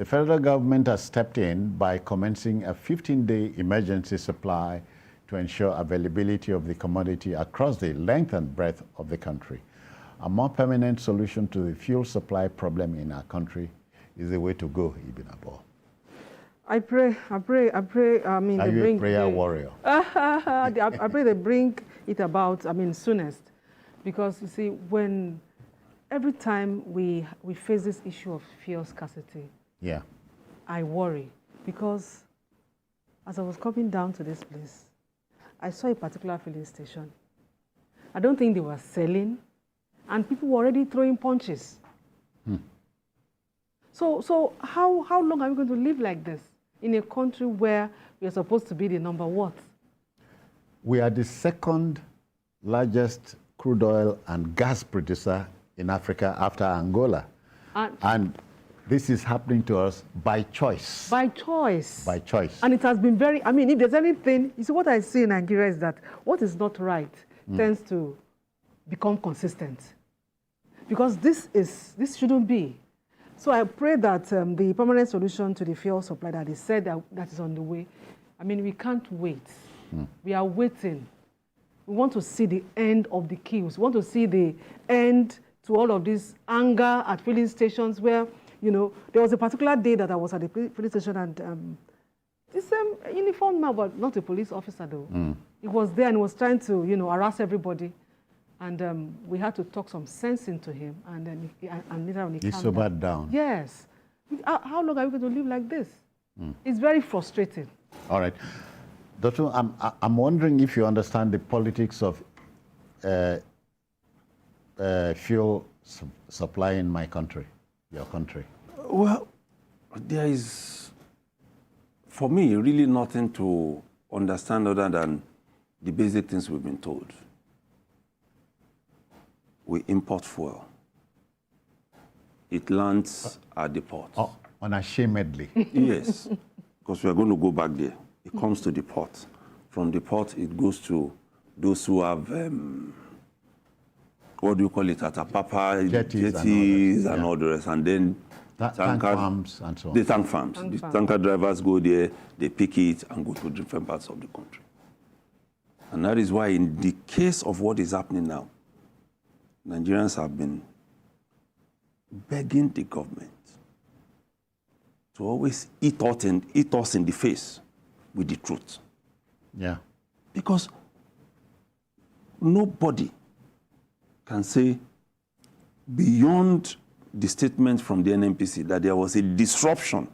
The federal government has stepped in by commencing a 15-day emergency supply to ensure availability of the commodity across the length and breadth of the country. A more permanent solution to the fuel supply problem in our country is the way to go, Ibn Abo. I pray. I mean, are they you bring a prayer warrior? I pray they bring it about, I mean, soonest. Because, you see, every time we face this issue of fuel scarcity, yeah, I worry. Because as I was coming down to this place, I saw a particular filling station. I don't think they were selling, and people were already throwing punches. So how long are we going to live like this in a country where we are supposed to be the number what? We are the second largest crude oil and gas producer in Africa after Angola. And this is happening to us by choice. By choice. By choice. And it has been very, I mean, if there's anything, you see, what I see in Nigeria is that what is not right tends to become consistent. Because this shouldn't be. So I pray that the permanent solution to the fuel supply that is said that is on the way, I mean, we can't wait. We are waiting. We want to see the end of the queues. We want to see the end to all of this anger at filling stations where, you know, there was a particular day that I was at the filling station and this uniformed man, but not a police officer though. He was there and was trying to, you know, harass everybody. And we had to talk some sense into him, and then later on he sobered down. Yes. How long are we going to live like this? It's very frustrating. All right. Doctor, I'm wondering if you understand the politics of fuel supply in my country, your country. Well, there is, for me, really nothing to understand other than the basic things we've been told. We import fuel. It lands at the port. Oh, unashamedly. Yes, because we are going to go back there. It comes to the port. From the port, it goes to those who have, what do you call it, Atapapa, jetties and all the rest. And then tank farms and so on. The tank farms. The tanker drivers go there, they pick it and go to different parts of the country. And that is why in the case of what is happening now, Nigerians have been begging the government to always eat us in the face with the truth. Yeah. Because nobody can say beyond the statement from the NNPC that there was a disruption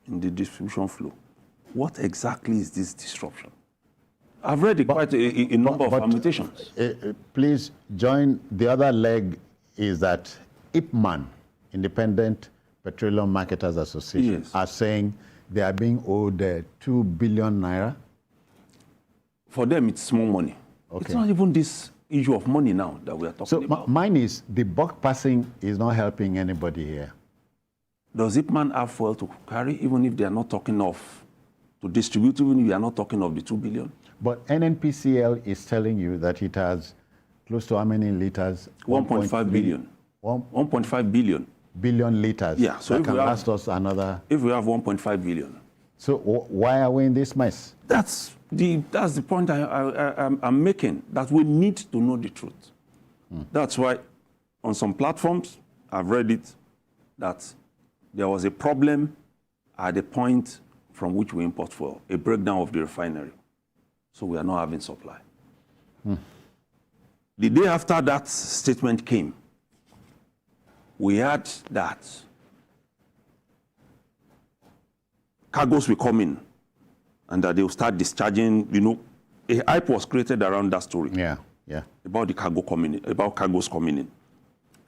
in the distribution flow. What exactly is this disruption? I've read quite a number of permutations. Please join. The other leg is that IPMAN, Independent Petroleum Marketers Association, are saying they are being owed 2 billion naira. For them, it's small money. Okay. It's not even this issue of money now that we are talking about. So mine is the buck passing is not helping anybody here. Does IPMAN have fuel to carry, even if they are not talking of to distribute, even if we are not talking of the 2 billion? But NNPCL is telling you that it has close to how many liters? 1.5 billion. 1.5 billion. Billion liters. Yeah, so that can last us another. If we have 1.5 billion. So why are we in this mess? That's the point I'm making, that we need to know the truth. That's why on some platforms, I've read it, that there was a problem at the point from which we import fuel, a breakdown of the refinery. So we are not having supply. The day after that statement came, we heard that cargoes will come in and that they will start discharging, you know, a hype was created around that story. Yeah. About the cargo coming in, about cargoes coming in.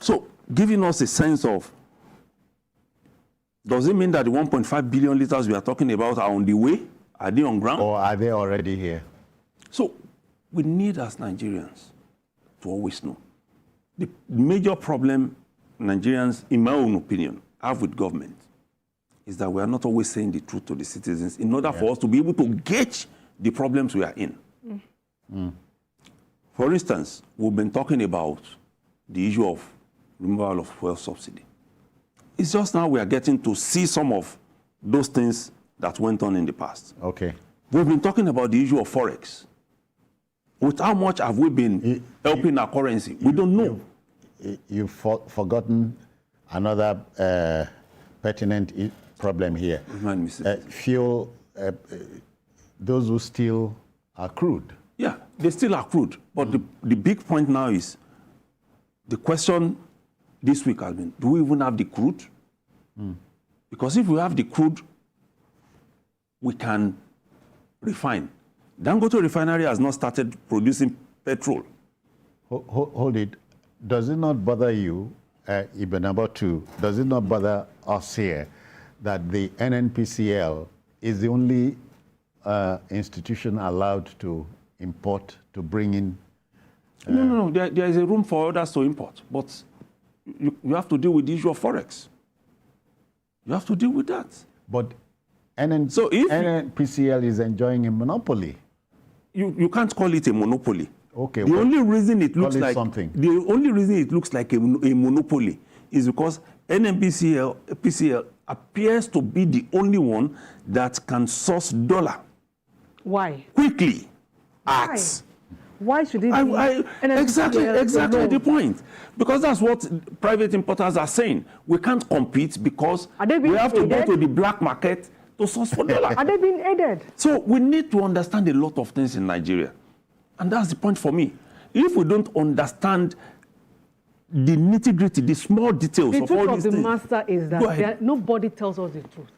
So giving us a sense of, does it mean that the 1.5 billion liters we are talking about are on the way? Are they on ground? Or are they already here? So we need, as Nigerians, to always know. The major problem Nigerians, in my own opinion, have with government is that we are not always saying the truth to the citizens in order for us to be able to gauge the problems we are in. For instance, we've been talking about the issue of removal of fuel subsidy. It's just now we are getting to see some of those things that went on in the past. Okay. We've been talking about the issue of Forex. With how much have we been helping our currency? We don't know. You've forgotten another pertinent problem here. Remind me, sir. Fuel, those who steal are crude. Yeah, they still are crude. But the big point now is, the question this week has been, do we even have the crude? Because if we have the crude, we can refine. Dangote refinery has not started producing petrol. Hold it. Does it not bother you, Ibn Abatu, does it not bother us here that the NNPCL is the only institution allowed to import, to bring in? No. There is a room for others to import. But you have to deal with the issue of Forex. You have to deal with that. But NNPCL is enjoying a monopoly. You can't call it a monopoly. Okay. The only reason it looks like something. The only reason it looks like a monopoly is because NNPCL appears to be the only one that can source dollar. Why? Quickly. Why? Why should it be? Exactly the point. Because that's what private importers are saying. We can't compete because we have to go to the black market to source for dollar. Are they being aided? So we need to understand a lot of things in Nigeria. And that's the point for me. If we don't understand the nitty-gritty, the small details of all these things. The truth of the master is that nobody tells us the truth.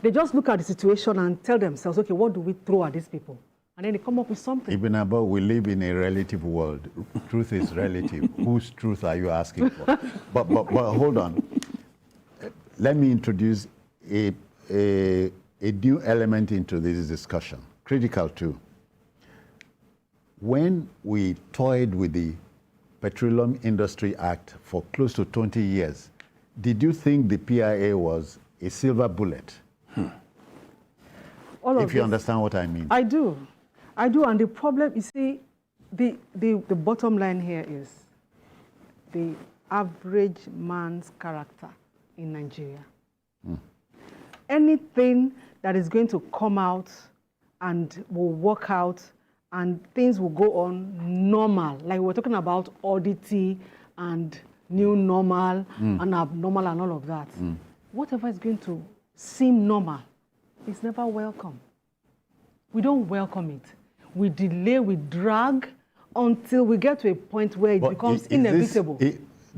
They just look at the situation and tell themselves, okay, what do we throw at these people? And then they come up with something. Ibn Abba, we live in a relative world. Truth is relative. Whose truth are you asking for? But hold on. Let me introduce a new element into this discussion, critical too. When we toyed with the Petroleum Industry Act for close to 20 years, did you think the PIA was a silver bullet? If you understand what I mean. I do, and the problem, you see, the bottom line here is the average man's character in Nigeria. Anything that is going to come out and will work out and things will go on normal, like we're talking about oddity and new normal and abnormal and all of that. Whatever is going to seem normal is never welcome. We don't welcome it. We delay, we drag until we get to a point where it becomes inevitable.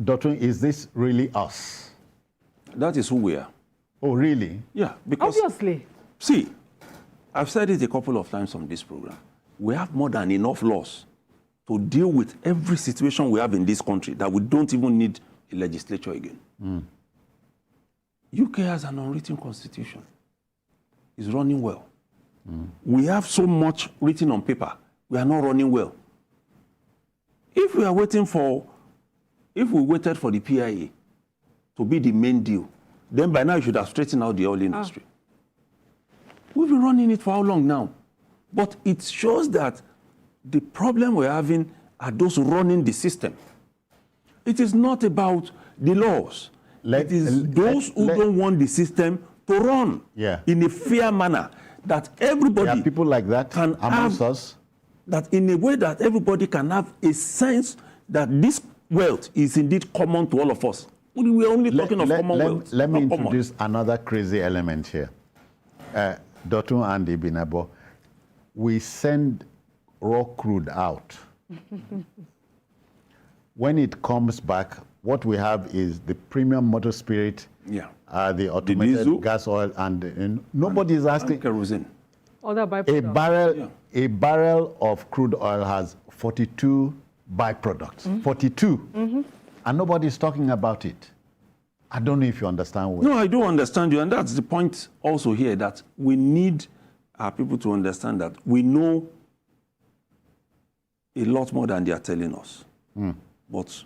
Doctor, is this really us? That is who we are. Oh, really? Yeah, because... Obviously. See, I've said it a couple of times on this program. We have more than enough laws to deal with every situation we have in this country that we don't even need a legislature again. UK has an unwritten constitution. It's running well. We have so much written on paper. We are not running well. If we waited for the PIA to be the main deal, then by now you should have straightened out the oil industry. We've been running it for how long now? But it shows that the problem we're having are those running the system. It is not about the laws. It is those who don't want the system to run in a fair manner, that everybody there are people like that can amongst have, us. that in a way that everybody can have a sense that this wealth is indeed common to all of us. We're only talking of commonwealth. Let me introduce another crazy element here. Dotun and Ibn Abba, we send raw crude out. When it comes back, what we have is the premium motor spirit, the automated gas oil, and nobody is asking. Kerosene. Other byproducts. A barrel of crude oil has 42 byproducts. 42. And nobody is talking about it. I don't know if you understand. No, I do understand you. And that's the point also here, that we need our people to understand that we know a lot more than they are telling us. But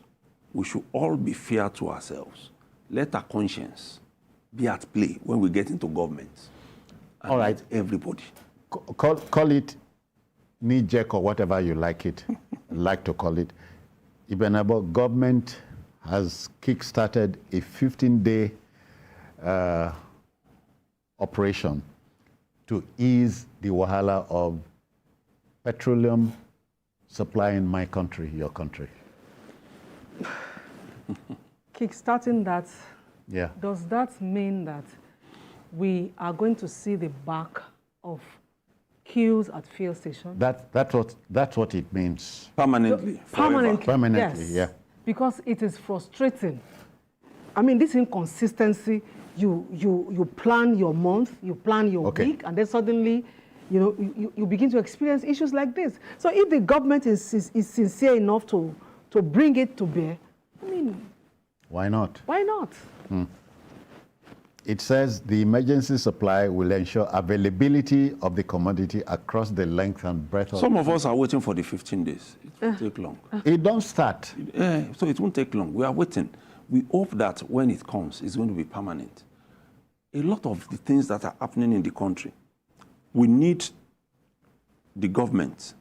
we should all be fair to ourselves. Let our conscience be at play when we get into government. And all right. Everybody. Call it knee-jerk or whatever you like to call it. Ibn Abba, government has kick-started a 15-day operation to ease the wahala of petroleum supply in my country, your country? Kickstarting that, Yeah. does that mean that we are going to see the back of queues at fuel stations? That's what it means. Permanently. Permanently, Permanently, yes. yeah. Because it is frustrating. I mean, this inconsistency, you plan your month, you plan your Okay. week, and then suddenly, you begin to experience issues like this. So if the government is sincere enough to bring it to bear, I mean, Why not? why not? It says the emergency supply will ensure availability of the commodity across the length and breadth of Some of us are waiting for the 15 days. It won't take long. It don't start. So it won't take long. We are waiting. We hope that when it comes, it's going to be permanent. A lot of the things that are happening in the country, we need the government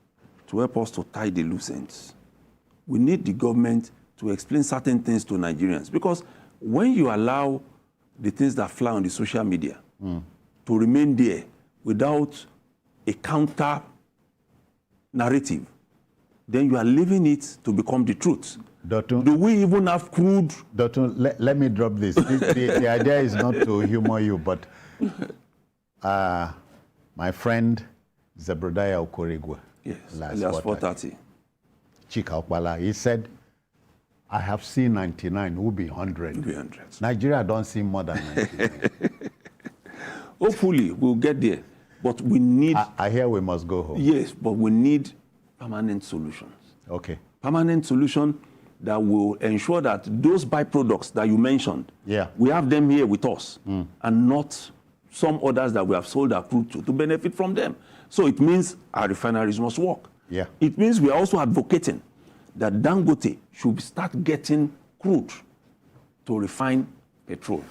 to help us to tie the loose ends. We need the government to explain certain things to Nigerians. Because when you allow the things that fly on the social media to remain there without a counter narrative, then you are leaving it to become the truth. Dotun, Do we even have crude? Dotun, let me drop this. The idea is not to humor you, but my friend Zebrodaya Okorigwe, Yes, last alias quarter, 430. Chika Okpala, he said, I have seen 99, who be 100. 300. Nigeria don't see more than 99. Hopefully, we'll get there. But we need, I hear we must go home. yes, but we need permanent solutions. Okay. Permanent solution that will ensure that those byproducts that you mentioned, Yeah. we have them here with us and not some others that we have sold our crude to benefit from them. So it means our refineries must work. Yeah. It means we are also advocating that Dangote should start getting crude to refine petrol.